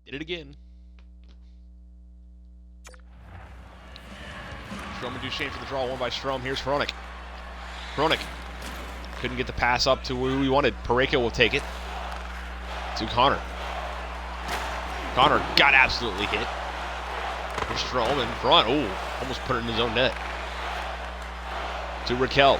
Did it again. Strom and Duchesne for the draw, won by Strom. Here's Hronik. Hronik couldn't get the pass up to who he wanted. Pareko will take it to Connor. Connor got absolutely hit. Here's Strom in front. Oh, almost put it in his own net. To Raquel.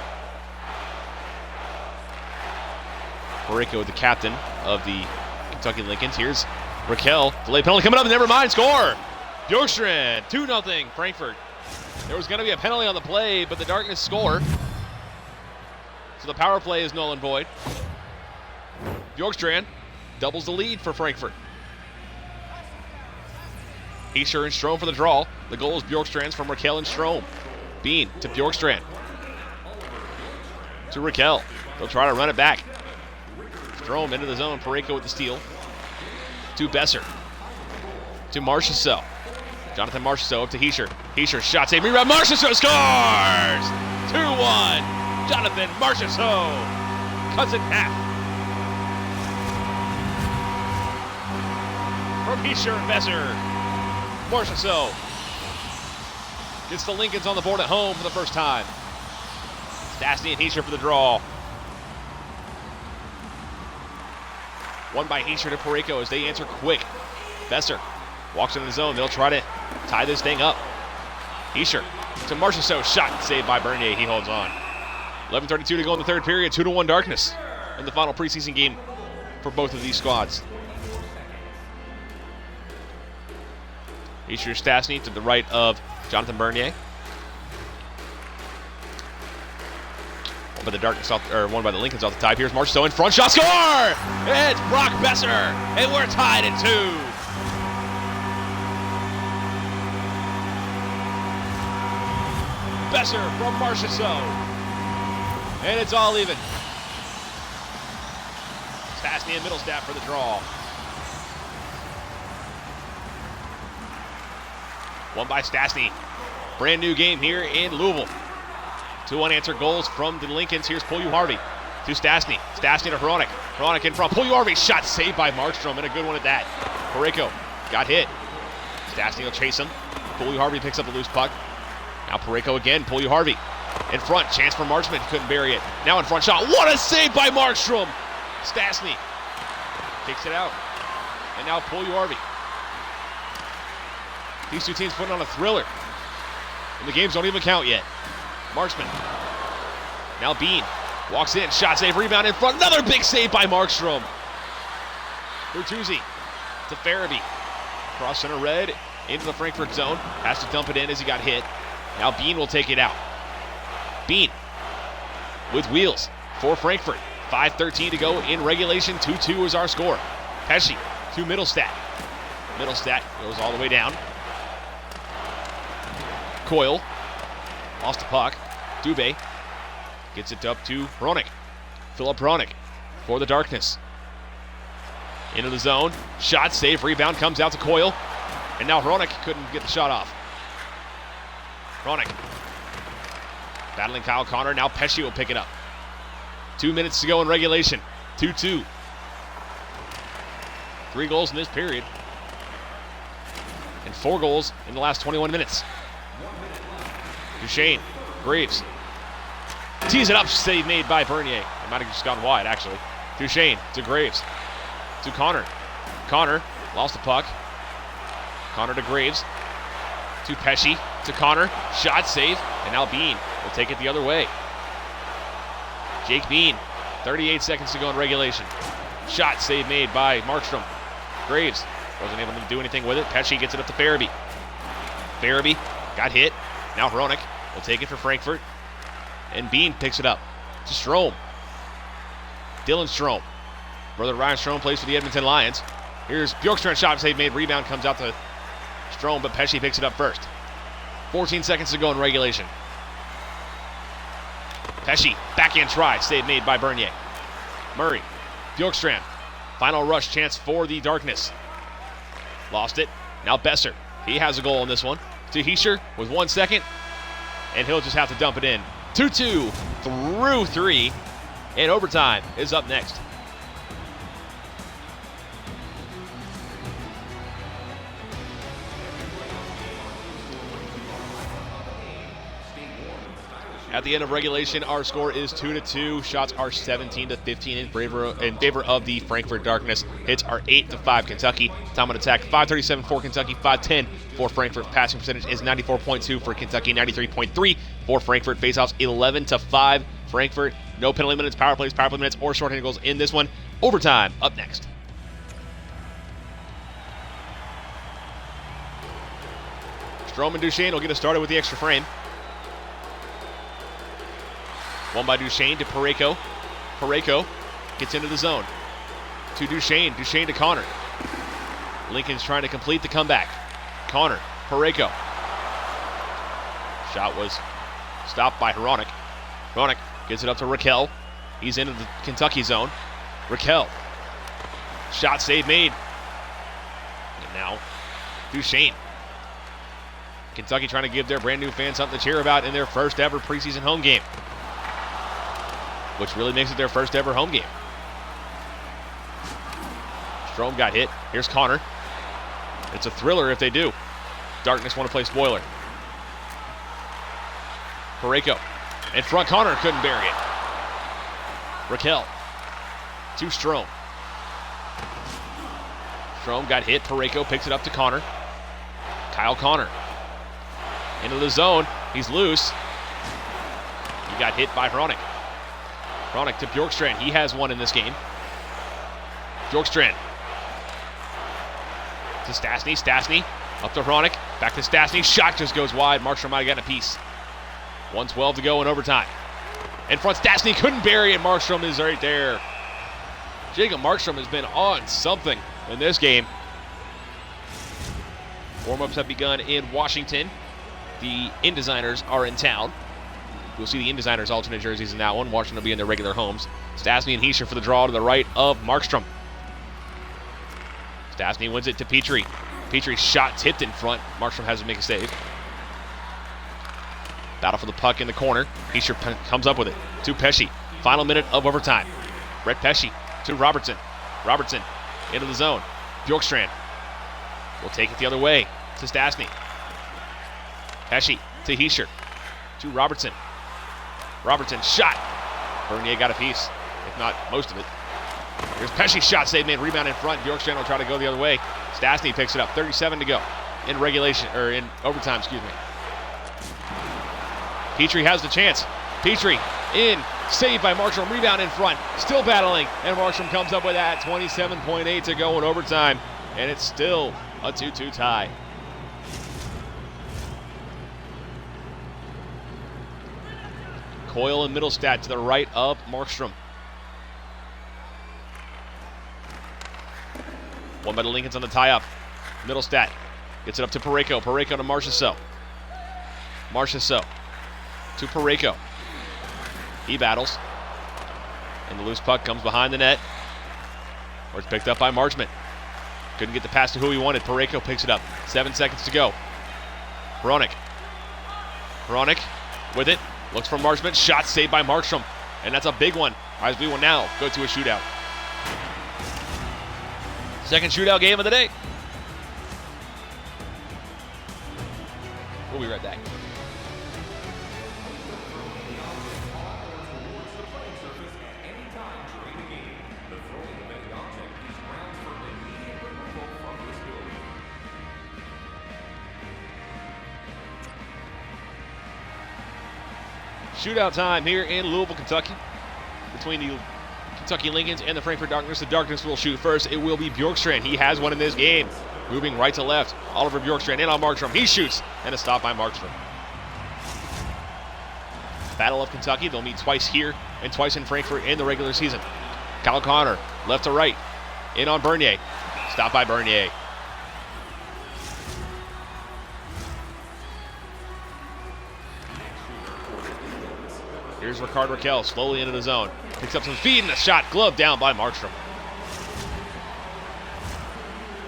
Pareko, the captain of the Kentucky Lincolns. Here's Raquel. Delay penalty coming up. Never mind. Score. Bjorkstrand. 2-0 Frankfurt. There was going to be a penalty on the play, but the Darkness score. So the power play is null and void. Bjorkstrand doubles the lead for Frankfurt. Hischer and Strom for the draw. The goal is Bjorkstrand's from Raquel and Strom. Bean to Bjorkstrand. To Raquel. They'll try to run it back. Strom into the zone. Pareko with the steal. To Besser. To Marchessault. Jonathan Marchessault up to Hischer. Hischer shot save. Rebound. Marchessault scores! 2-1. Jonathan Marchessault cuts it half. From Hischer and Besser. Marchessault gets the Lincolns on the board at home for the first time. Stastny and Hischer for the draw. Won by Hischer to Pareko as they answer quick. Besser walks into the zone. They'll try to tie this thing up. Hischer to Marchessault. Shot saved by Bernier. He holds on. 11:32 to go in the third period. 2-1 Darkness in the final preseason game for both of these squads. Hischer Stastny to the right of Jonathan Bernier. One by the Darkness off, or one by the Lincolns off the tie. Here's Marchessault in front. Shot score! It's Brock Besser, and we're tied at 2. Besser from Marchessault. And it's all even. Stastny and Middlestat for the draw. Won by Stastny. Brand new game here in Louisville. 2 unanswered goals from the Lincolns. Here's Puljuharvi to Stastny. Stastny to Hronik. Hronik in front. Puljuharvi shot saved by Markstrom, and a good one at that. Pareko got hit. Stastny will chase him. Puljuharvi picks up the loose puck. Now Pareko again. Puljuharvi in front. Chance for Marchman. Couldn't bury it. Now in front shot. What a save by Markstrom. Stastny kicks it out. And now Puljuharvi. These two teams putting on a thriller. And the games don't even count yet. Marksman. Now Bean walks in. Shot save. Rebound in front. Another big save by Markstrom. Bertuzzi to Farabee. Cross center red into the Frankfurt zone. Has to dump it in as he got hit. Now Bean will take it out. Bean with wheels for Frankfurt. 5:13 to go in regulation. 2-2 is our score. Pesce to Middlestat. Middlestat goes all the way down. Coyle lost the puck. Dubé gets it up to Hronik. Philip Hronik for the Darkness. Into the zone. Shot save. Rebound comes out to Coyle. And now Hronik couldn't get the shot off. Hronik battling Kyle Connor. Now Pesce will pick it up. 2 minutes to go in regulation. 2-2. 3 goals in this period. And 4 goals in the last 21 minutes. Duchesne, Graves. Tees it up, save made by Bernier. It might have just gone wide, actually. Duchesne to Graves. To Connor. Connor lost the puck. Connor to Graves. To Pesce. To Connor. Shot save. And now Bean will take it the other way. Jake Bean. 38 seconds to go in regulation. Shot save made by Markstrom. Graves wasn't able to do anything with it. Pesce gets it up to Farabee. Farabee got hit. Now Hronik will take it for Frankfurt. And Bean picks it up to Strom. Dylan Strom. Brother Ryan Strom plays for the Edmonton Lions. Here's Bjorkstrand shot save made. Rebound comes out to Strom, but Pesce picks it up first. 14 seconds to go in regulation. Pesce, backhand try. Save made by Bernier. Murray. Bjorkstrand. Final rush chance for the Darkness. Lost it. Now Besser. He has a goal in this one. To Hischer with 1 second. And he'll just have to dump it in. 2-2 through 3. And overtime is up next. At the end of regulation, our score is 2-2. Shots are 17-15 in favor of the Frankfurt Darkness. Hits are 8-5 Kentucky. Time on attack 5:37 for Kentucky, 5:10 for Frankfurt. Passing percentage is 94.2 for Kentucky, 93.3 for Frankfurt. Faceoffs 11-5 Frankfurt. No penalty minutes, power plays, power play minutes, or shorthanded goals in this one. Overtime up next. Strom and Duchesne will get us started with the extra frame. One by Duchesne to Pareko. Pareko gets into the zone. To Duchesne. Duchesne to Connor. Lincoln's trying to complete the comeback. Connor. Pareko. Shot was stopped by Hronek. Hronek gets it up to Raquel. He's into the Kentucky zone. Raquel. Shot save made. And now Duchesne. Kentucky trying to give their brand new fans something to cheer about in their first ever preseason home game, which really makes it their first ever home game. Strom got hit. Here's Connor. It's a thriller if they do. Darkness want to play spoiler. Pareko. In front, Connor couldn't bury it. Raquel. To Strom. Strom got hit. Pareko picks it up to Connor. Kyle Connor. Into the zone. He's loose. He got hit by Hronek. Hronek to Bjorkstrand. He has one in this game. Bjorkstrand. To Stastny. Stastny up to Hronek. Back to Stastny. Shot just goes wide. Markstrom might have gotten a piece. 1:12 to go in overtime. In front, Stastny couldn't bury it. Markstrom is right there. Jacob Markstrom has been on something in this game. Warm-ups have begun in Washington. The InDesigners are in town. We'll see the InDesigners alternate jerseys in that one. Washington will be in their regular homes. Stastny and Heischer for the draw to the right of Markstrom. Stastny wins it to Petrie. Petrie's shot tipped in front. Markstrom has to make a save. Battle for the puck in the corner. Heischer comes up with it to Pesce. Final minute of overtime. Brett Pesce to Robertson. Robertson into the zone. Bjorkstrand will take it the other way to Stastny. Pesce to Heischer. To Robertson. Robertson shot. Bernier got a piece, if not most of it. Here's Pesce's shot save made. Rebound in front. Bjorkstrand will try to go the other way. Stastny picks it up. 37 to go in regulation, or in overtime, excuse me. Petrie has the chance. Petrie in. Saved by Markstrom. Rebound in front. Still battling. And Markstrom comes up with that. 27.8 to go in overtime. And it's still a 2-2 tie. Coyle and Middlestat to the right of Markstrom. One by the Lincolns on the tie-up. Middlestat gets it up to Pareko. Pareko to Marchessault. Marchessault to Pareko. He battles. And the loose puck comes behind the net. Or it's picked up by Marchment. Couldn't get the pass to who he wanted. Pareko picks it up. 7 seconds to go. Hronek. Hronek with it. Looks for Marchment. Shot saved by Markstrom. And that's a big one. As we will now go to a shootout. Second shootout game of the day. We'll be right back. Shootout time here in Louisville, Kentucky, between the Kentucky Lincolns and the Frankfurt Darkness. The Darkness will shoot first. It will be Bjorkstrand. He has one in this game. Moving right to left. Oliver Bjorkstrand in on Markstrom. He shoots, and a stop by Markstrom. Battle of Kentucky. They'll meet twice here and twice in Frankfurt in the regular season. Kyle Connor, left to right. In on Bernier. Stop by Bernier. Here's Ricard Raquel slowly into the zone. Picks up some speed and a shot gloved down by Markstrom.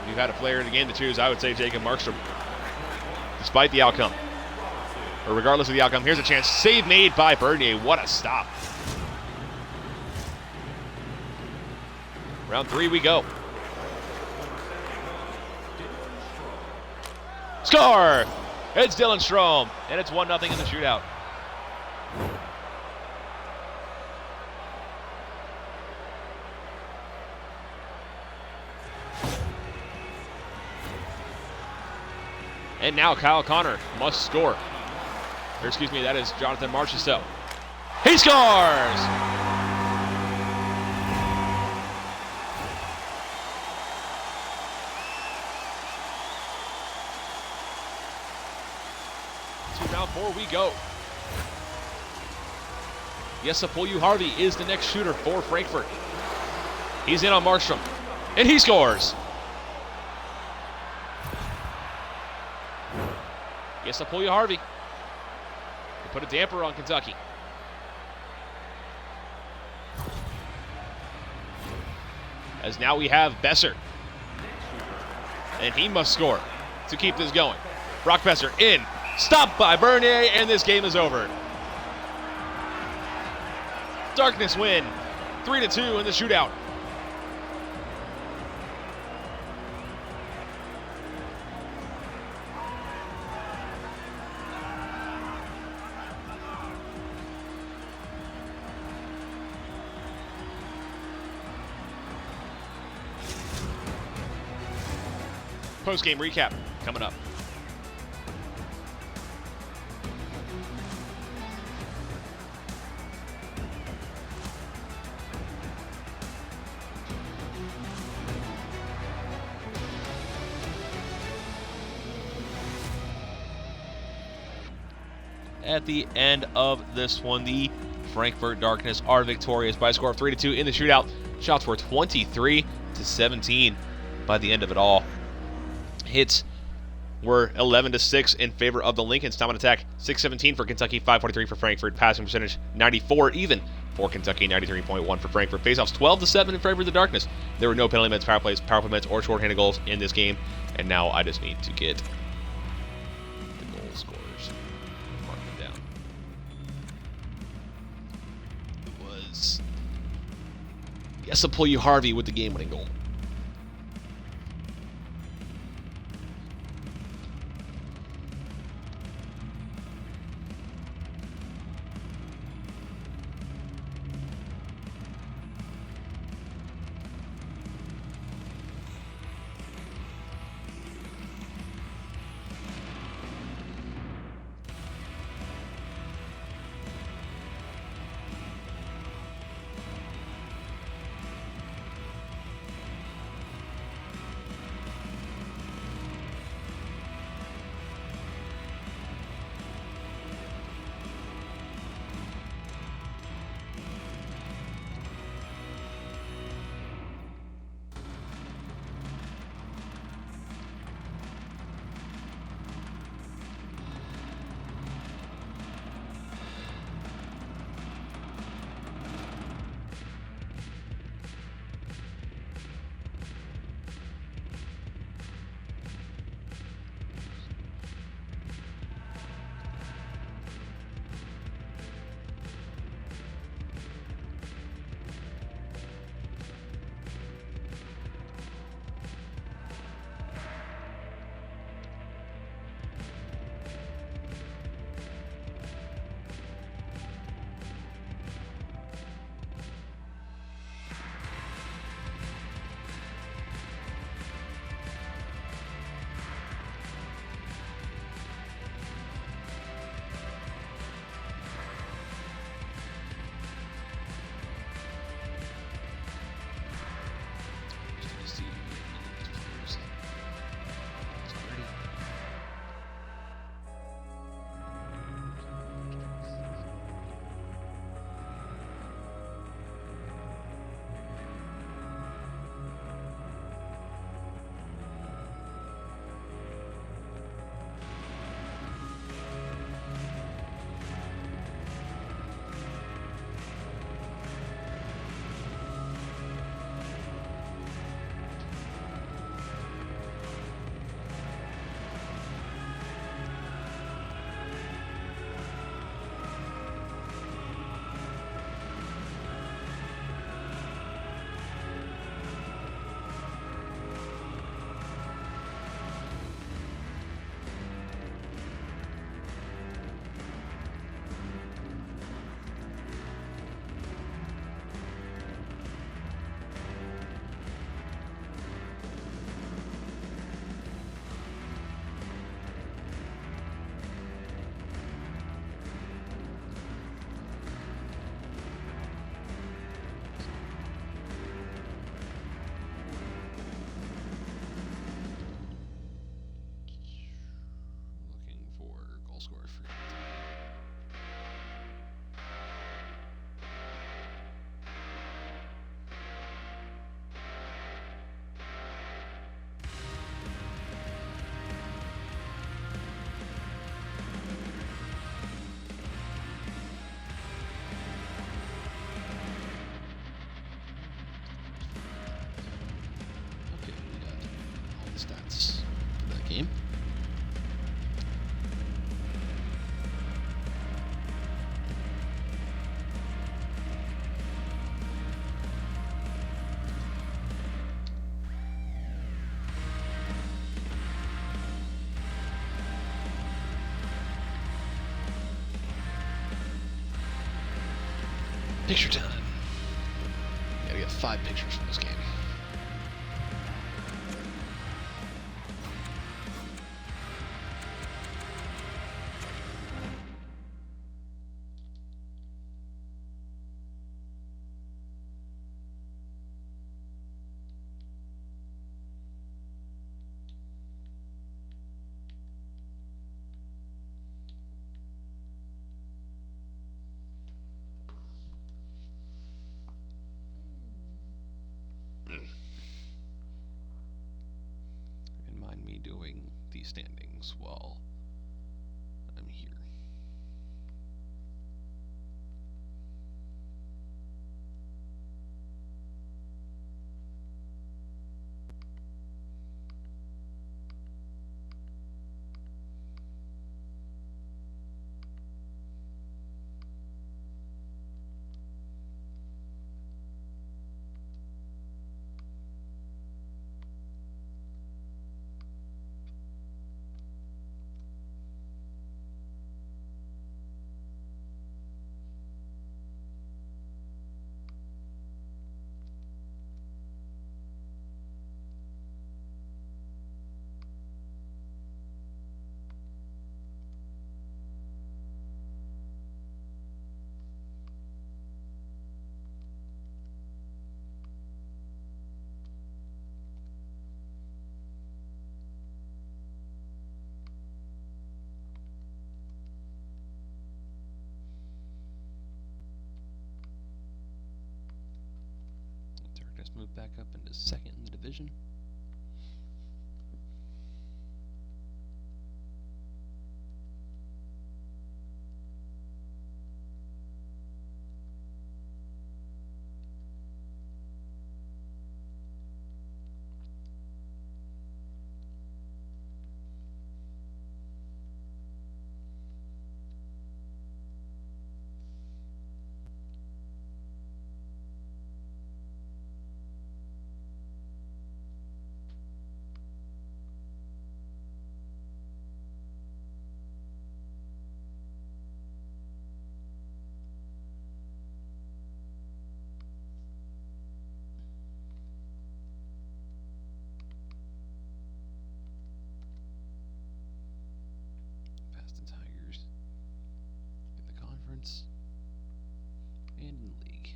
If you've had a player in the game to choose, I would say Jacob Markstrom. Despite the outcome, or regardless of the outcome, here's a chance. Save made by Bernier. What a stop. Round 3 we go. Score! It's Dylan Strom, and it's 1-0 in the shootout. And now Kyle Connor must score. Or excuse me, that is Jonathan Marchessault. He scores! To round 4 we go. Yesapuyu Harvey is the next shooter for Frankfurt. He's in on Markstrom, and he scores. Yesapuyu Harvey. They put a damper on Kentucky. As now we have Besser. And he must score to keep this going. Brock Besser in. Stopped by Bernier, and this game is over. Darkness win 3-2 in the shootout. Post-game recap coming up. At the end of this one, the Frankfurt Darkness are victorious by a score of 3-2 in the shootout. Shots were 23-17 by the end of it all. Hits were 11-6 in favor of the Lincolns. Time on attack, 617 for Kentucky, 543 for Frankfurt. Passing percentage, 94 even for Kentucky, 93.1 for Frankfurt. Faceoffs, 12-7 in favor of the Darkness. There were no penalty minutes, power plays, power play minutes, or shorthanded goals in this game. And now I just need to get the goal scorers. Mark them down. It was Yesapuyu Harvey with the game-winning goal. Picture time. Gotta get 5 pictures from this game. And mind me doing the standings while I'm here. Darkness moved back up into 2nd in the division. Past the Tigers in the conference and in the league.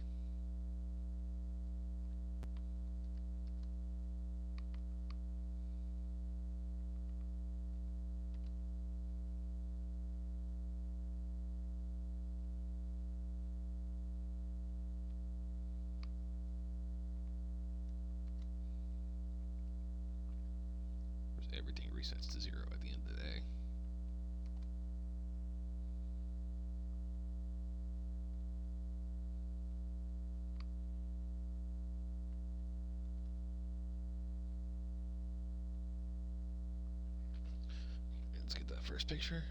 Everything resets to 0 at the end of the day. Let's get that first picture.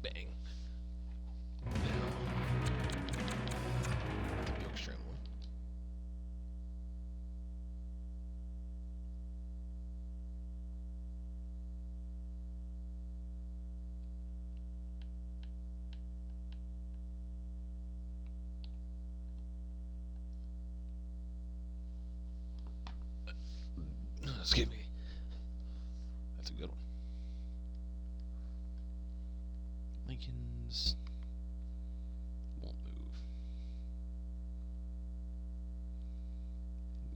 Bang. Now, the extreme one. Excuse me. That's a good one. Lincoln's won't move.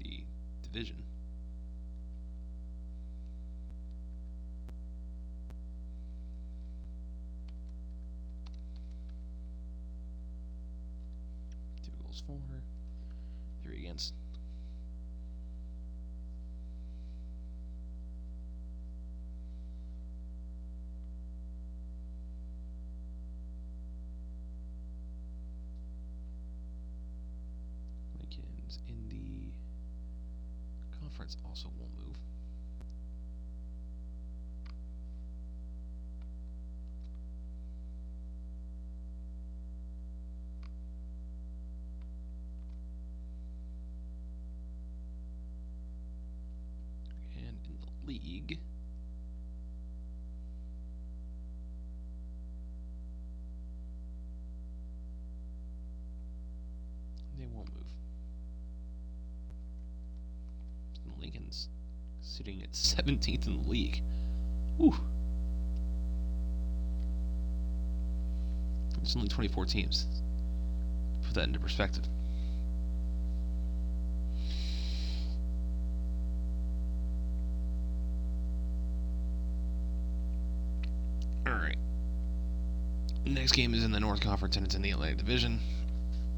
The division. Two goals for, 3 against. In the conference also won't move. And in the league, they won't move. Lincoln's sitting at 17th in the league. Whew. It's only 24 teams. Put that into perspective. Alright. Next game is in the North Conference and it's in the Atlantic Division.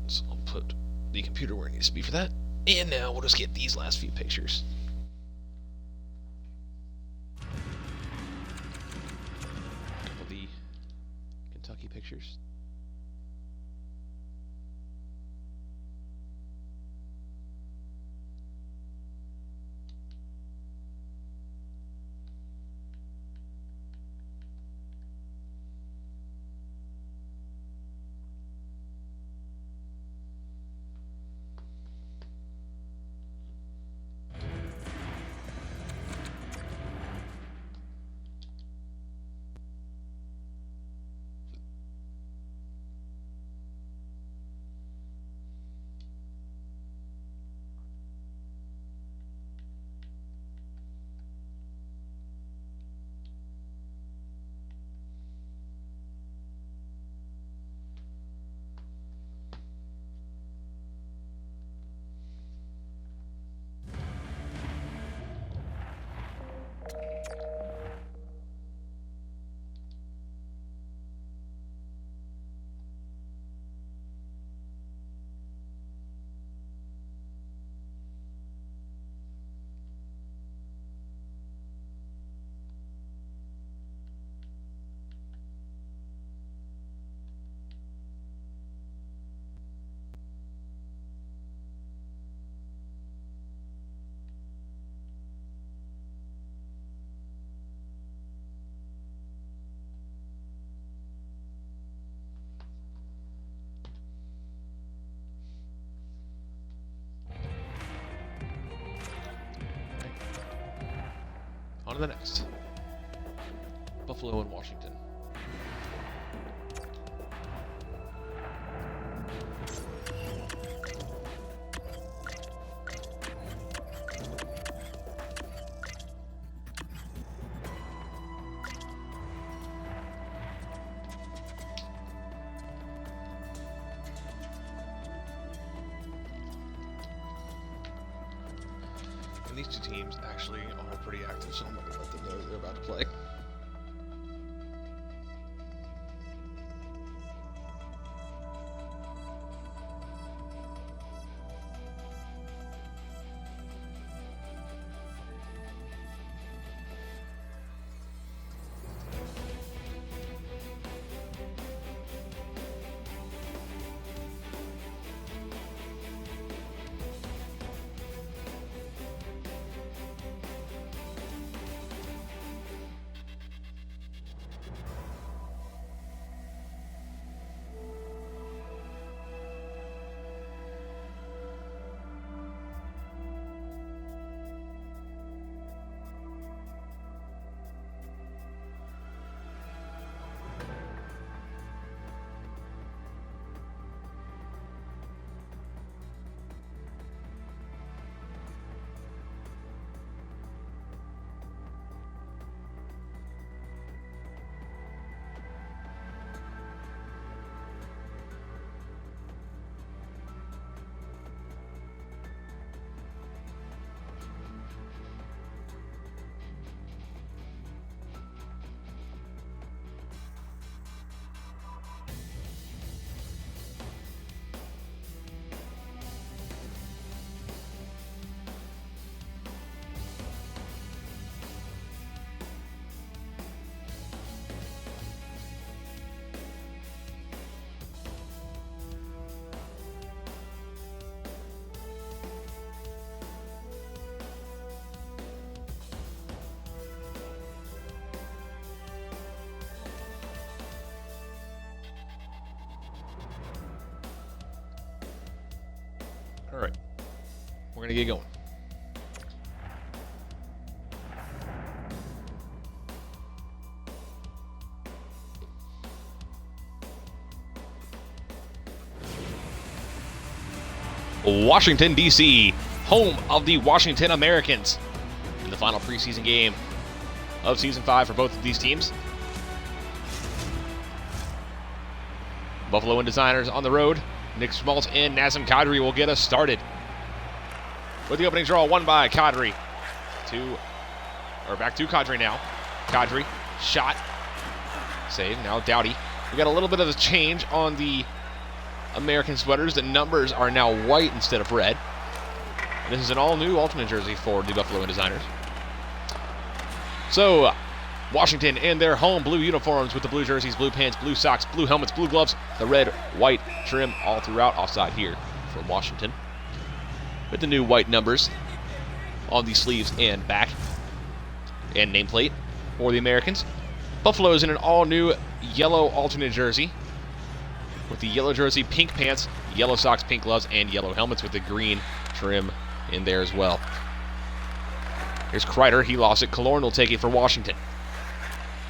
So I'll put the computer where it needs to be for that. And now we'll just get these last few pictures. A couple of the Kentucky pictures. On to the next. Buffalo and Washington. And these two teams actually are pretty active, so I'm going to let them know they're about to play. All right, we're gonna get going. Washington, D.C., home of the Washington Americans in the final preseason game of Season 5 for both of these teams. Buffalo and Designers on the road. Nick Schmaltz and Nazem Kadri will get us started. With the opening draw, won by Kadri. Back to Kadri now. Kadri, shot, save, now Doughty. We got a little bit of a change on the American sweaters. The numbers are now white instead of red. And this is an all-new alternate jersey for the Buffalo and Designers. So, Washington in their home blue uniforms with the blue jerseys, blue pants, blue socks, blue helmets, blue gloves, the red, white trim all throughout. Offside here for Washington. With the new white numbers on the sleeves and back. And nameplate for the Americans. Buffalo is in an all-new yellow alternate jersey with the yellow jersey, pink pants, yellow socks, pink gloves, and yellow helmets with the green trim in there as well. Here's Kreider. He lost it. Killorn will take it for Washington.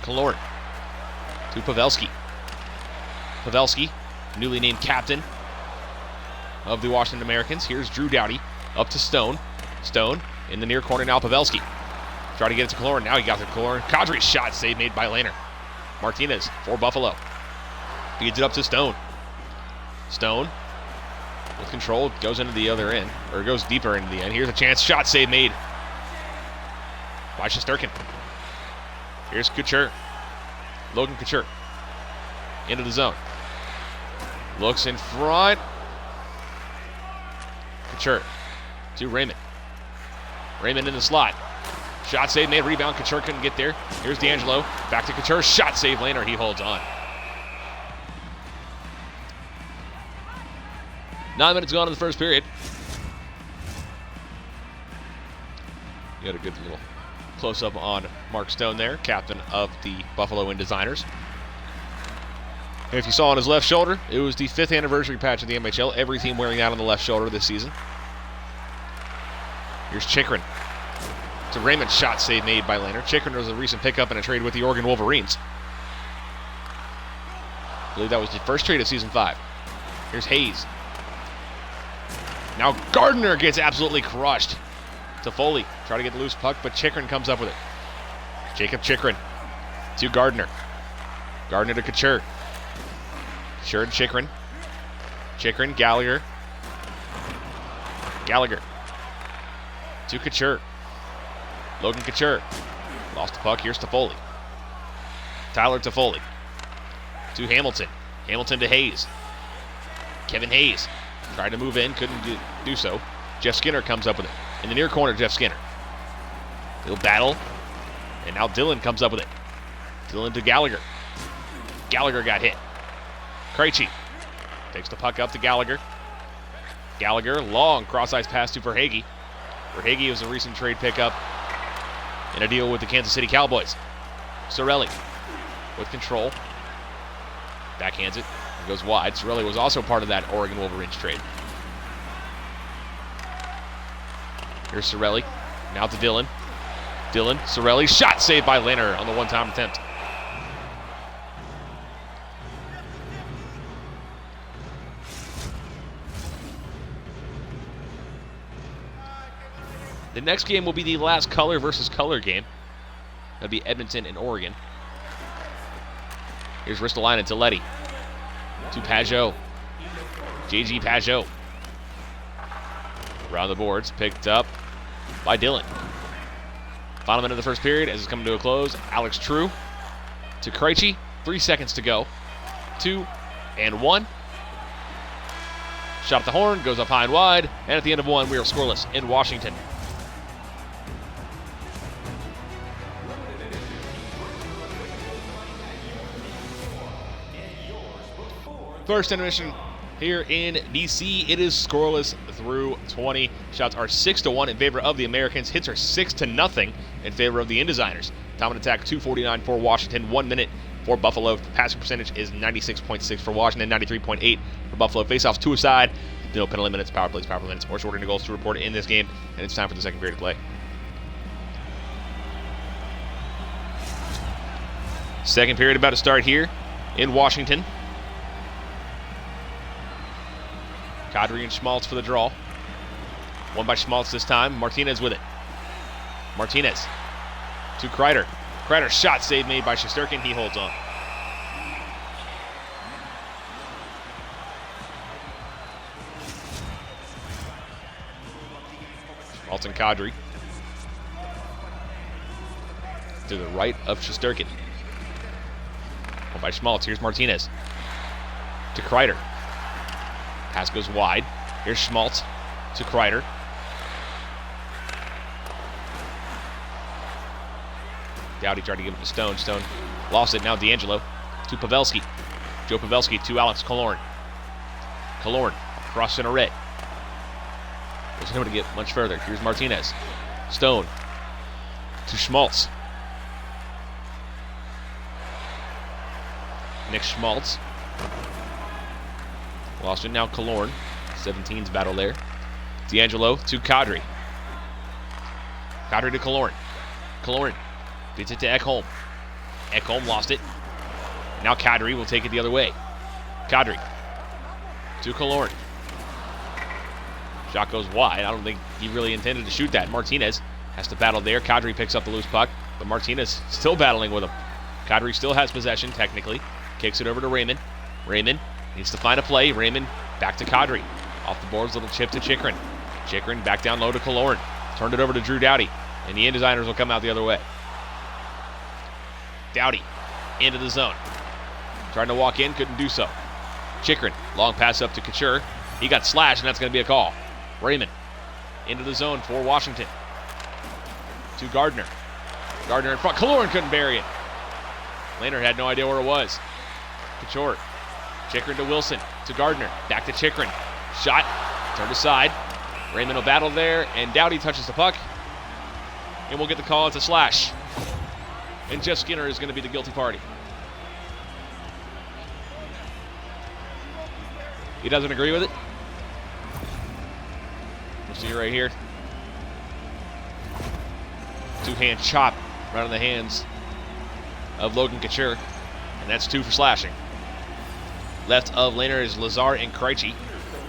Killorn to Pavelski. Pavelski, newly named captain of the Washington Americans. Here's Drew Doughty up to Stone. Stone in the near corner now. Pavelski. Try to get it to Killorn. Now he got to Killorn. Kadri's shot save made by Lehner. Martinez for Buffalo. Feeds it up to Stone. Stone with control goes into the other end, or goes deeper into the end. Here's a chance. Shot save made by Shesterkin. Here's Couture. Logan Couture into the zone. Looks in front. Couture to Raymond. Raymond in the slot. Shot save made, rebound, Couture couldn't get there. Here's D'Angelo, back to Couture, shot save, Lehner, he holds on. 9 minutes gone in the first period. You got a good little close-up on Mark Stone there, captain of the Buffalo and Designers. And if you saw on his left shoulder, it was the 5th anniversary patch of the MHL. Every team wearing that on the left shoulder this season. Here's Chychrun. It's a Raymond shot save made by Lehner. Chychrun was a recent pickup in a trade with the Oregon Wolverines. I believe that was the first trade of Season 5. Here's Hayes. Now Gardner gets absolutely crushed. To Foley. Try to get the loose puck, but Chychrun comes up with it. Jacob Chychrun to Gardner. Gardner to Couture. Couture to Chychrun. Chychrun, Gallagher. Gallagher to Couture. Logan Couture. Lost the puck. Here's Toffoli. Tyler Toffoli. To Hamilton. Hamilton to Hayes. Kevin Hayes. Tried to move in. Couldn't do so. Jeff Skinner comes up with it. In the near corner, Jeff Skinner. He'll battle. And now Dillon comes up with it. Dillon to Gallagher. Gallagher got hit. Krejci takes the puck up to Gallagher. Gallagher, long cross-ice pass to Verhaeghe. Verhaeghe was a recent trade pickup in a deal with the Kansas City Cowboys. Cirelli with control. Backhands it. And goes wide. Cirelli was also part of that Oregon Wolverines trade. Here's Cirelli. Now to Dillon. Dillon, Cirelli. Shot saved by Lehner on the one-time attempt. The next game will be the last color versus color game. That'll be Edmonton and Oregon. Here's Ristolainen to Letty. To Pajot. J.G. Pajot. Around the boards, picked up by Dillon. Final minute of the first period as it's coming to a close. Alex True to Krejci. 3 seconds to go. 2 and 1. Shot at the horn, goes up high and wide. And at the end of 1, we are scoreless in Washington. First intermission here in DC. It is scoreless through 20. Shots are 6-1 in favor of the Americans. Hits are 6-0 in favor of the Indesigners. Time of attack 2:49 for Washington. 1 minute for Buffalo. Passing percentage is 96.6 for Washington, 93.8 for Buffalo. Faceoffs 2 aside. No penalty minutes, power plays, minutes, or shorter goals to report in this game. And it's time for the second period to play. Second period about to start here in Washington. Kadri and Schmaltz for the draw. One by Schmaltz this time. Martinez with it. Martinez to Kreider. Kreider shot save made by Shesterkin. He holds on. Schmaltz and Kadri to the right of Shesterkin. One by Schmaltz. Here's Martinez to Kreider. Pass goes wide. Here's Schmaltz to Kreider. Doughty tried to give it to Stone. Stone lost it. Now D'Angelo to Pavelski. Joe Pavelski to Alex Killorn. Killorn across center red. Wasn't able to get much further. Here's Martinez. Stone to Schmaltz. Nick Schmaltz. Lost it now Killorn. 17's battle there. D'Angelo to Kadri. Kadri to Killorn. Killorn beats it to Ekholm. Ekholm lost it. Now Kadri will take it the other way. Kadri to Killorn. Shot goes wide. I don't think he really intended to shoot that. Martinez has to battle there. Kadri picks up the loose puck, but Martinez still battling with him. Kadri still has possession, technically. Kicks it over to Raymond. Raymond needs to find a play. Raymond back to Kadri. Off the boards, little chip to Chikrin. Chikrin back down low to Killorn. Turned it over to Drew Doughty, and the Indesigners will come out the other way. Doughty into the zone. Trying to walk in, couldn't do so. Chikrin, long pass up to Couture. He got slashed, and that's going to be a call. Raymond into the zone for Washington. To Gardner. Gardner in front. Killorn couldn't bury it. Lehner had no idea where it was. Couture. Chikrin to Wilson. To Gardner. Back to Chikrin. Shot. Turned aside. Raymond will battle there, and Doughty touches the puck. And we'll get the call. It's a slash. And Jeff Skinner is going to be the guilty party. He doesn't agree with it. We'll see right here. Two-hand chop right on the hands of Logan Couture. And that's 2 for slashing. Left of Lehner is Lazar and Krejci.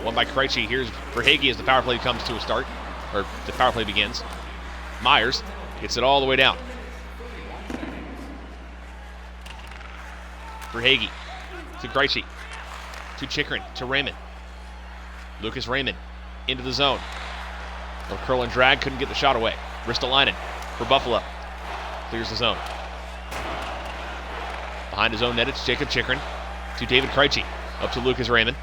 One by Krejci. Here's Verhaeghe as the power play comes to a start. Or the power play begins. Myers gets it all the way down. Verhaeghe to Krejci. To Chikrin. To Raymond. Lucas Raymond into the zone. No curl and drag. Couldn't get the shot away. Ristolainen for Buffalo. Clears the zone. Behind his own net, it's Jacob Chikrin to David Krejci. Up to Lucas Raymond.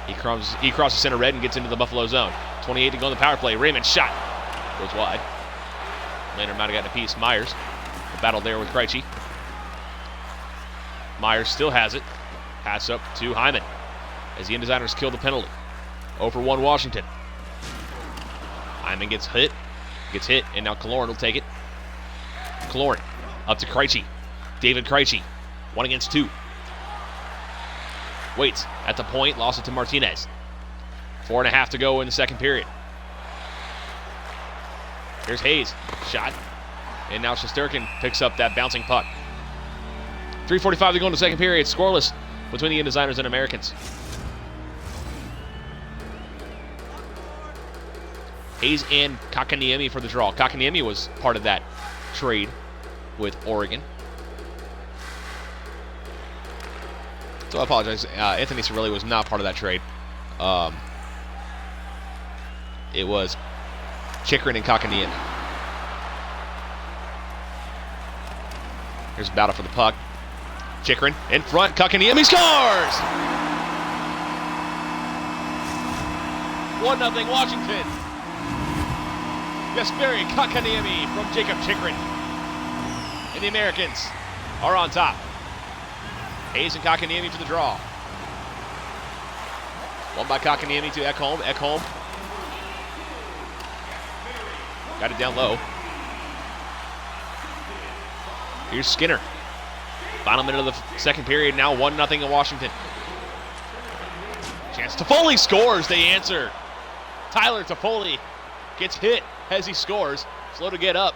He crosses center red and gets into the Buffalo zone. 28 to go in the power play. Raymond shot. Goes wide. Lehner might have gotten a piece. Myers. A battle there with Krejci. Myers still has it. Pass up to Hyman as the Indesigners kill the penalty. 0 for 1 Washington. Hyman gets hit, and now Killorn will take it. Killorn up to Krejci. David Krejci, 1 against 2. Waits at the point, lost it to Martinez. 4.5 to go in the second period. Here's Hayes, shot, and now Shesterkin picks up that bouncing puck. 3:45 to go in the second period, scoreless between the Indesigners and Americans. Hayes and Kakaniemi for the draw. Kakaniemi was part of that trade with Oregon. So I apologize. Anthony Cirelli was not part of that trade. It was Chikrin and Kakaniemi. Here's a battle for the puck. Chikrin in front. Kakaniemi scores! 1-0 Washington. Jesperi Kakaniemi from Jacob Chikrin. And the Americans are on top. Hayes and Kakaniemi for the draw. One by Kakaniemi to Ekholm. Ekholm got it down low. Here's Skinner. Final minute of the second period. Now 1-0 in Washington. Chance. Toffoli scores. They answer. Tyler Toffoli gets hit as he scores. Slow to get up,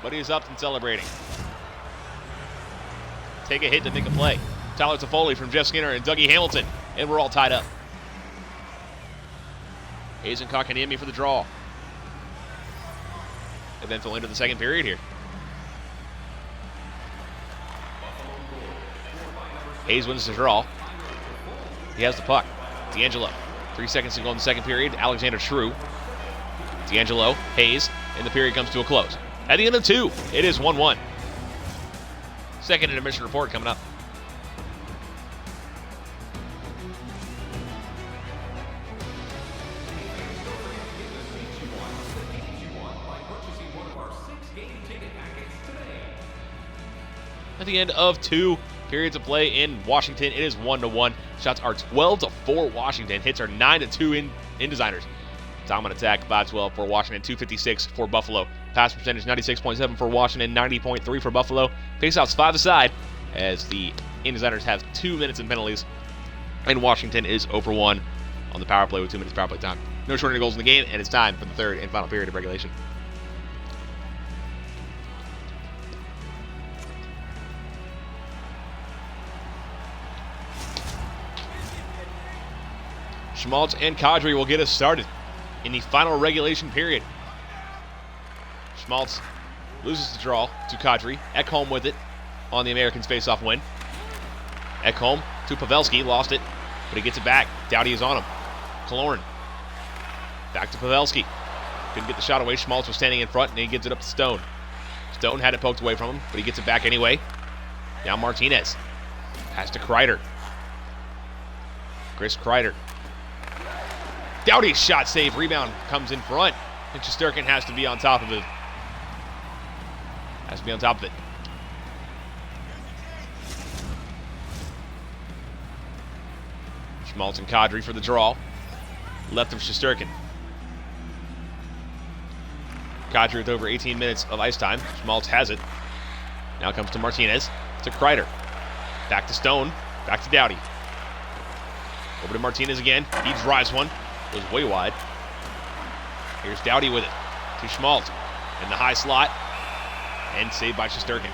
but he's up and celebrating. Take a hit to make a play. Tyler Toffoli from Jeff Skinner and Dougie Hamilton, and we're all tied up. Hayes and Kakaniemi for the draw. Eventful into the second period here. Hayes wins the draw. He has the puck. D'Angelo. 3 seconds to go in the second period. Alexander Shrew. D'Angelo, Hayes, and the period comes to a close. At the end of 2, it is 1-1. Second intermission report coming up. At the end of 2 periods of play in Washington, it is 1-1. Shots are 12-4 Washington. Hits are 9-2 in Designers. Time on attack, 5-12 for Washington, 256 for Buffalo. Pass percentage, 96.7 for Washington, 90.3 for Buffalo. Faceoffs 5 aside, as the Designers have 2 minutes in penalties. And Washington is 0-1 on the power play with 2 minutes power play time. No shorter goals in the game, and it's time for the third and final period of regulation. Schmaltz and Kadri will get us started in the final regulation period. Schmaltz loses the draw to Kadri. Ekholm with it on the Americans' face-off win. Ekholm to Pavelski, lost it, but he gets it back. Doughty is on him. Killorn back to Pavelski. Couldn't get the shot away. Schmaltz was standing in front, and he gives it up to Stone. Stone had it poked away from him, but he gets it back anyway. Now Martinez. Pass to Kreider. Chris Kreider. Doughty's shot save, rebound comes in front, and Shesterkin has to be on top of it. Schmaltz and Kadri for the draw. Left of Shesterkin. Kadri with over 18 minutes of ice time. Schmaltz has it. Now comes to Martinez. To Kreider. Back to Stone. Back to Doughty. Over to Martinez again. He drives one. Goes way wide. Here's Doughty with it. To Schmaltz. In the high slot. And saved by Shesterkin.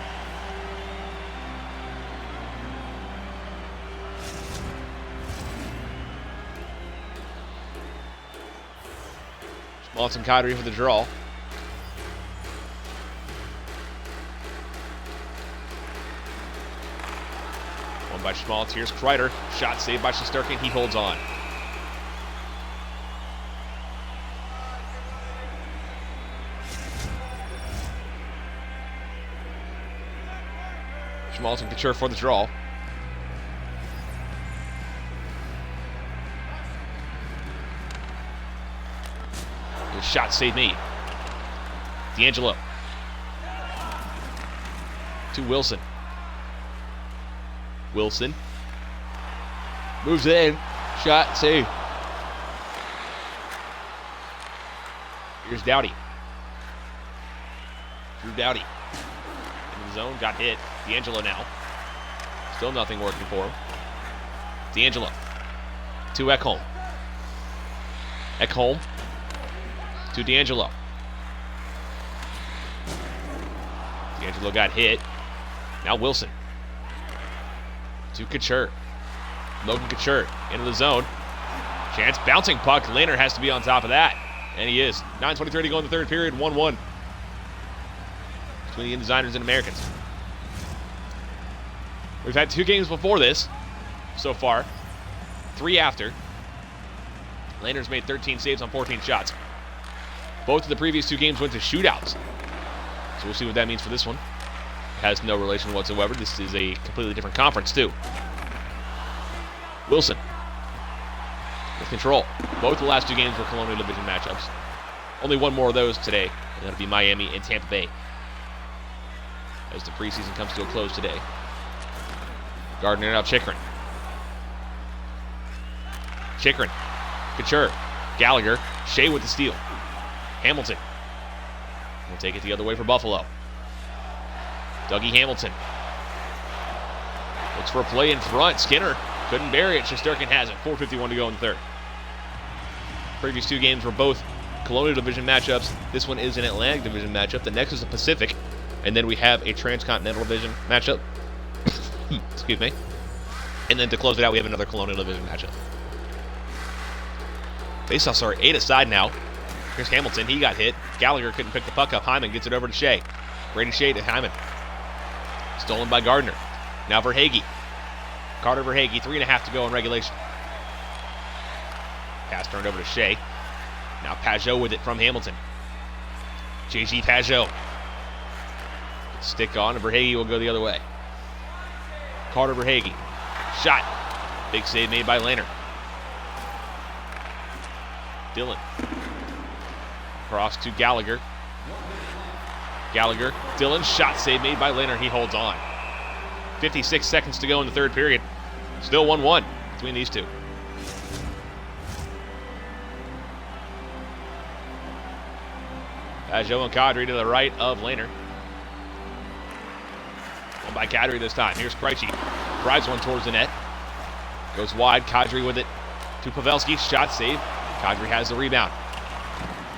Schmaltz and Kadri for the draw. One by Schmaltz. Here's Kreider. Shot saved by Shesterkin. He holds on. Schmaltz and Couture for the draw. The shot saved me. D'Angelo. To Wilson. Wilson. Moves it in. Shot saved. Here's Doughty. Drew Doughty. In the zone. Got hit. D'Angelo now. Still nothing working for him. D'Angelo. To Ekholm. Ekholm. To D'Angelo. D'Angelo got hit. Now Wilson. To Couture. Logan Couture into the zone. Chance. Bouncing puck. Lehner has to be on top of that. And he is. 9:23 to go in the third period. 1-1. Between the Designers and Americans. We've had 2 games before this so far. 3 after. Lehner's made 13 saves on 14 shots. Both of the previous 2 games went to shootouts. So we'll see what that means for this one. It has no relation whatsoever. This is a completely different conference, too. Wilson. With control. Both the last 2 games were Colonial Division matchups. Only one more of those today, and that'll be Miami and Tampa Bay. As the preseason comes to a close today. Gardner now Chikrin. Chikrin. Couture. Gallagher. Shea with the steal. Hamilton. We'll take it the other way for Buffalo. Dougie Hamilton. Looks for a play in front. Skinner couldn't bury it. Shesterkin has it. 4:51 to go in the third. Previous 2 games were both Colonial Division matchups. This one is an Atlantic Division matchup. The next is a Pacific. And then we have a Transcontinental Division matchup. Excuse me. And then to close it out, we have another Colonial Division matchup. Faceoffs are 8 aside now. Here's Hamilton. He got hit. Gallagher couldn't pick the puck up. Hyman gets it over to Shea. Brady Shea to Hyman. Stolen by Gardner. Now Verhage. Carter Verhage, 3.5 to go in regulation. Pass turned over to Shea. Now Pajot with it from Hamilton. JG Pajot. Stick on, and Verhage will go the other way. Carter Verhage. Shot. Big save made by Lehner. Dillon. Cross to Gallagher. Gallagher. Dillon. Shot save made by Lehner. He holds on. 56 seconds to go in the third period. Still 1-1 between these two. Pajot and Kadri to the right of Lehner. One by Kadri this time. Here's Krejci. Drives one towards the net. Goes wide. Kadri with it to Pavelski. Shot save. Kadri has the rebound.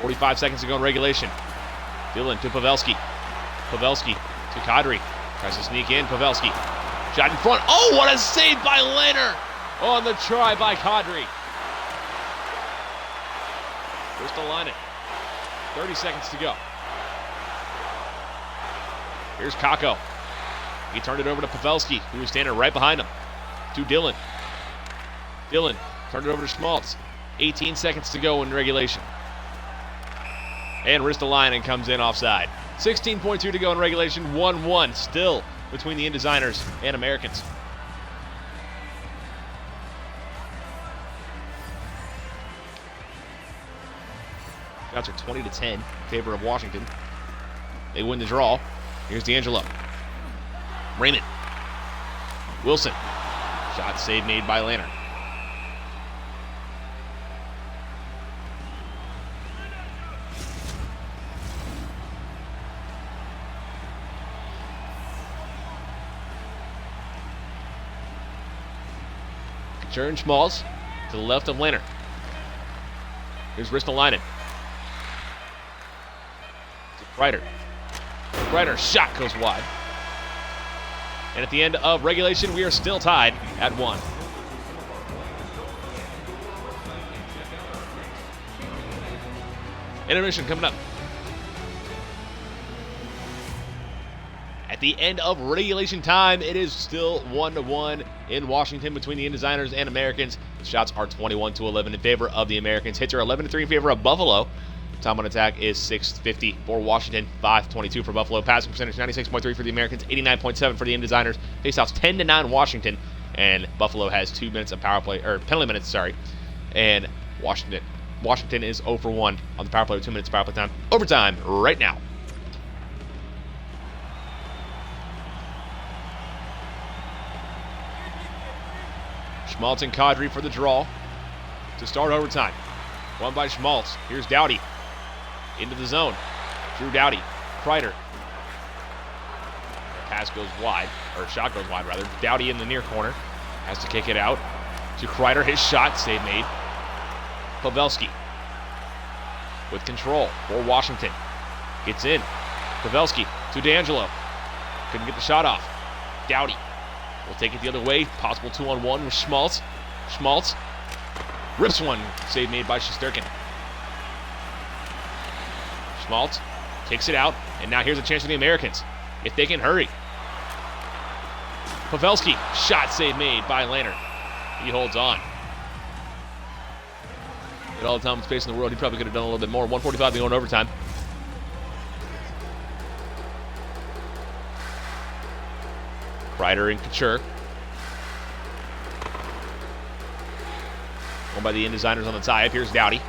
45 seconds to go in regulation. Dillon to Pavelski. Pavelski to Kadri. Tries to sneak in. Pavelski. Shot in front. Oh, what a save by Lehner on the try by Kadri. Ristolainen. 30 seconds to go. Here's Kakko. He turned it over to Pavelski, who was standing right behind him. To Dillon. Dillon turned it over to Schmaltz. 18 seconds to go in regulation. And Ristolainen comes in offside. 16.2 to go in regulation. 1-1 still between the Indesigners and Americans. Shots are 20-10 in favor of Washington. They win the draw. Here's D'Angelo. Raymond. Wilson. Shot save made by Lehner. Turn Schmaltz to the left of Lehner. Here's Ristolainen. Kreider. Kreider's shot goes wide. And at the end of regulation, we are still tied at 1. Intermission coming up. At the end of regulation time, it is still 1-1 in Washington between the Indesigners and Americans. The shots are 21-11 in favor of the Americans. Hits are 11-3 in favor of Buffalo. Time on attack is 6:50 for Washington, 5:22 for Buffalo. Passing percentage 96.3 for the Americans, 89.7 for the Indesigners. Faceoffs 10-9 Washington, and Buffalo has 2 minutes of power play or penalty minutes. And Washington is 0 for 1 on the power play with 2 minutes of power play time. Overtime right now. Schmaltz and Kadri for the draw to start overtime. One by Schmaltz. Here's Doughty. Into the zone. Drew Doughty. Kreider. Pass goes wide, or shot goes wide rather. Doughty in the near corner. Has to kick it out to Kreider. His shot, save made. Pavelski with control for Washington. Gets in. Pavelski to D'Angelo. Couldn't get the shot off. Doughty will take it the other way. Possible 2-on-1 with Schmaltz. Schmaltz rips one. Save made by Shesterkin. Schmaltz kicks it out. And now here's a chance for the Americans, if they can hurry. Pavelski. Shot save made by Lehner. He holds on. With all the time and space in the world, he probably could have done a little bit more. 1:45 to go in overtime. Kreider and Couture. One by the Indesigners on the tie-up. Here's Doughty.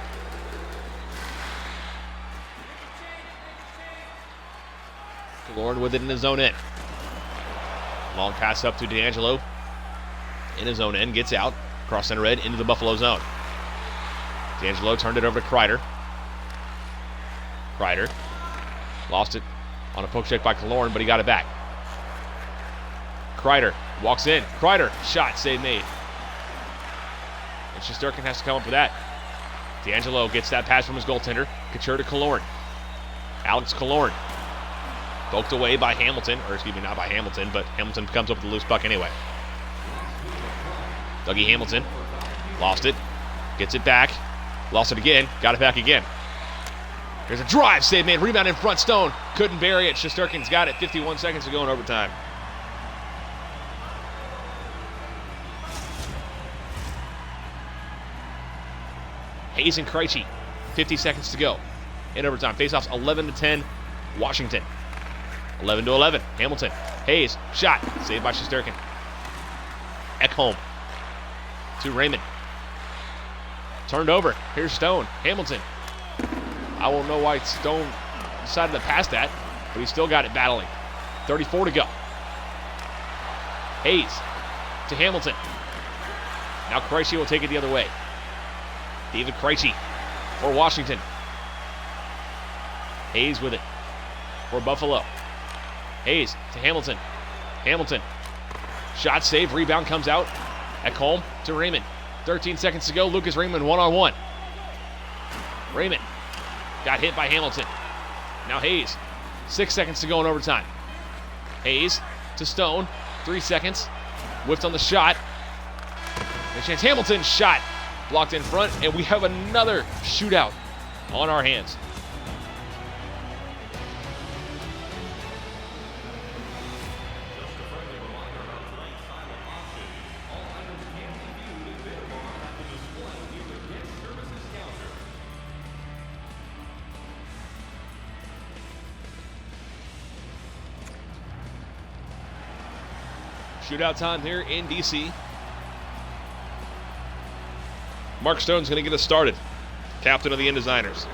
Lauren with it in his own end. Long pass up to D'Angelo. In his own end. Gets out. Cross center red into the Buffalo zone. D'Angelo turned it over to Kreider. Kreider lost it on a poke check by Killorn, but he got it back. Kreider walks in. Kreider, shot, save made. And Shesterkin has to come up with that. D'Angelo gets that pass from his goaltender. Couture to Killorn. Alex Killorn. Poked away by Hamilton, or excuse me, not by Hamilton, but Hamilton comes up with the loose puck anyway. Dougie Hamilton lost it. Gets it back. Lost it again. Got it back again. There's a drive. Save made. Rebound in front. Stone couldn't bury it. Shesterkin's got it. 51 seconds to go in overtime. Hayes and Krejci. 50 seconds to go in overtime. Faceoffs 11-10. Washington. 11-11. Hamilton. Hayes. Shot. Saved by Shesterkin. Ekholm. To Raymond. Turned over. Here's Stone. Hamilton. I won't know why Stone decided to pass that, but he still got it battling. 34 to go. Hayes to Hamilton. Now Krejci will take it the other way. David Krejci for Washington. Hayes with it for Buffalo. Hayes to Hamilton. Hamilton. Shot save. Rebound comes out. Ekholm to Raymond. 13 seconds to go. Lucas Raymond one-on-one. Raymond got hit by Hamilton. Now Hayes. 6 seconds to go in overtime. Hayes to Stone. 3 seconds. Whiffed on the shot. And chance. Hamilton shot. Blocked in front. And we have another shootout on our hands. Shootout time here in DC. Mark Stone's going to get us started. Captain of the InDesigners.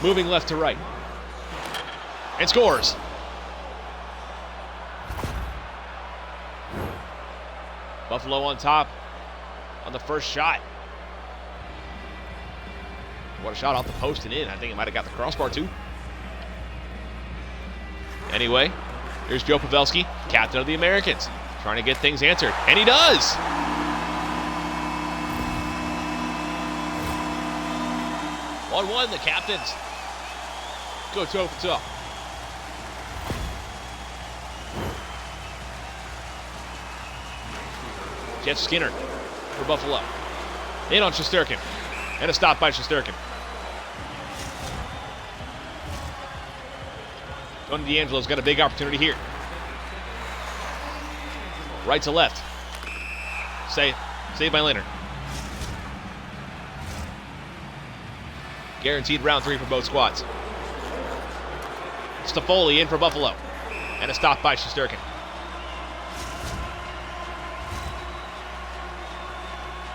Moving left to right. And scores. Buffalo on top on the first shot. What a shot off the post and in. I think it might have got the crossbar too. Anyway, here's Joe Pavelski, captain of the Americans, trying to get things answered. And he does! One, the captains go toe for toe. Jeff Skinner for Buffalo. In on Shesterkin. And a stop by Shesterkin. Tony D'Angelo's got a big opportunity here. Right to left. Saved by Leonard. Guaranteed round 3 for both squads. Staffoli in for Buffalo. And a stop by Shesterkin.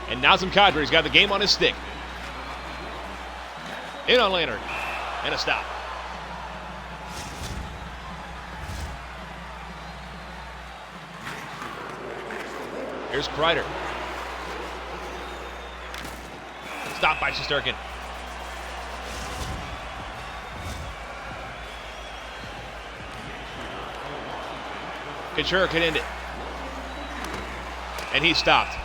And Nazem Kadri's got the game on his stick. In on Leonard. And a stop. Here's Kreider. Stop by Shesterkin. Couture could end it. And he stopped.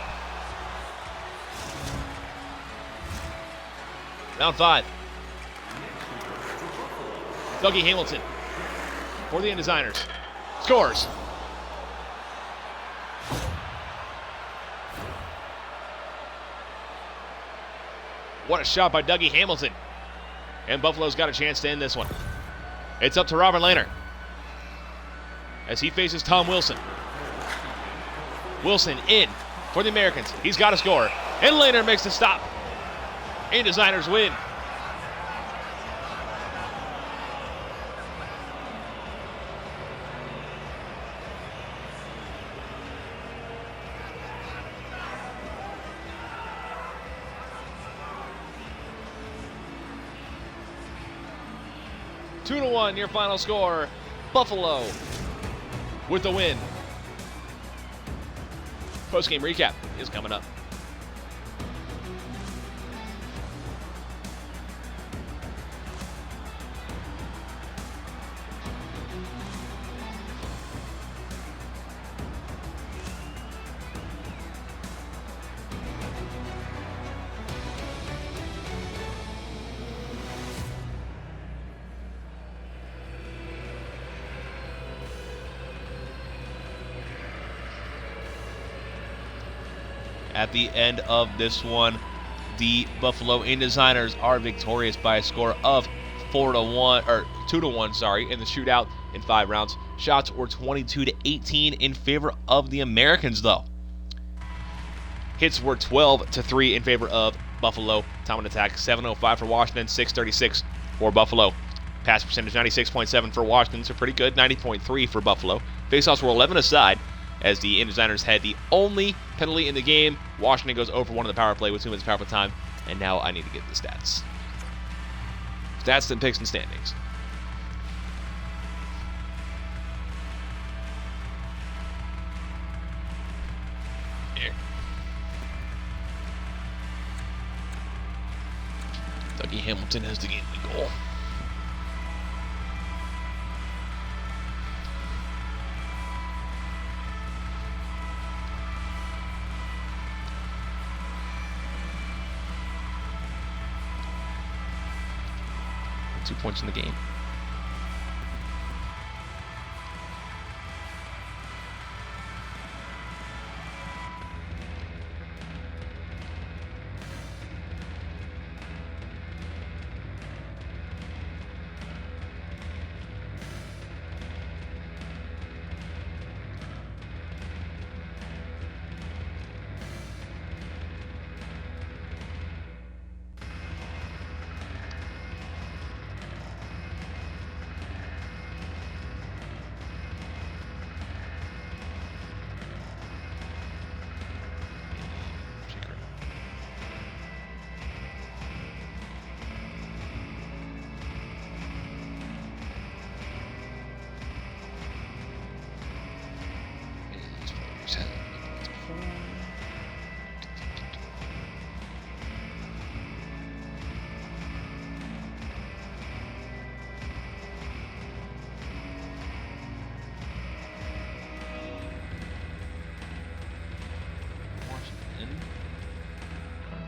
Round 5. Dougie Hamilton for the InDesigners. Scores. What a shot by Dougie Hamilton. And Buffalo's got a chance to end this one. It's up to Robert Lehner as he faces Tom Wilson. Wilson in for the Americans. He's got to score. And Lehner makes the stop. InDesigners win. Two to 1, your final score. Buffalo with the win. Post-game recap is coming up. At the end of this one, The Buffalo Indesigners are victorious by a score of 4-1 or 2-1, sorry, in the shootout in 5 rounds. Shots were 22-18 in favor of the Americans, though. Hits were 12-3 in favor of Buffalo. Time on attack 705 for Washington, 636 for Buffalo. Pass percentage 96.7 for Washington, so pretty good, 90.3 for Buffalo. Faceoffs were 11 aside, as the Indesigners had the only penalty in the game. Washington goes over 1 in the power play with 2 minutes power play time, and now I need to get the stats. Stats, then picks, and standings. Here. Dougie Hamilton has the game-winning goal. Two points in the game.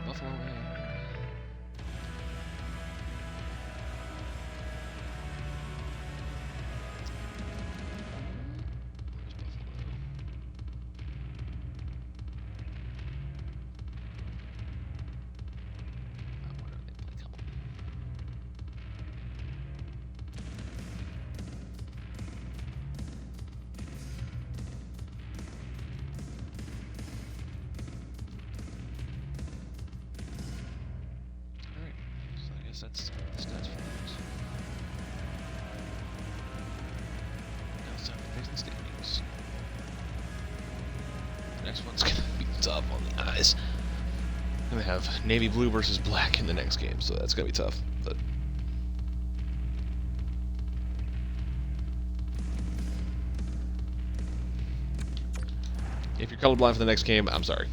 Buffalo in. That's the stats for those. Now it's time to face the standings. The next one's gonna be tough on the eyes. I'm gonna have navy blue versus black in the next game, so that's gonna be tough. But if you're colorblind for the next game, I'm sorry.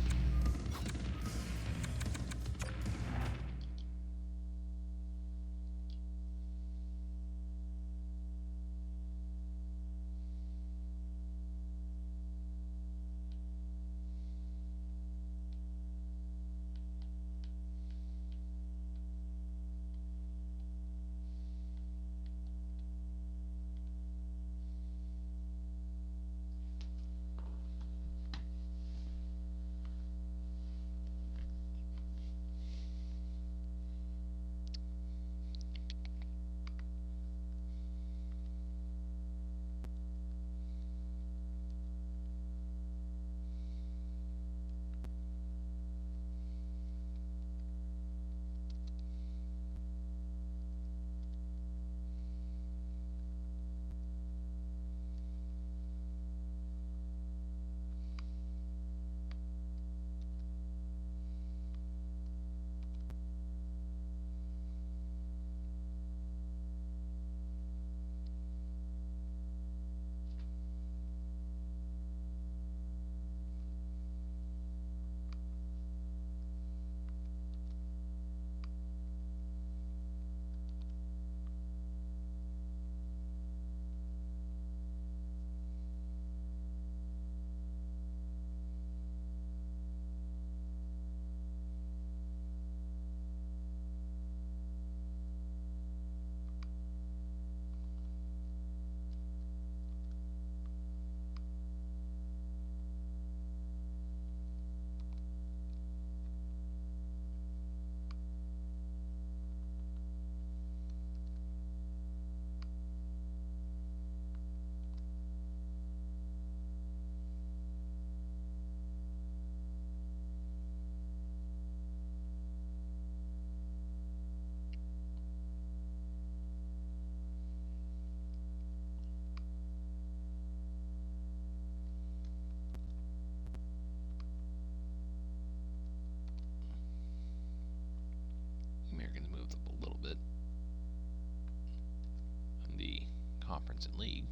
conference and league,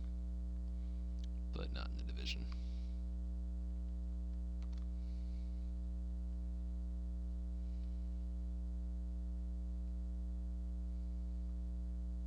but not in the division.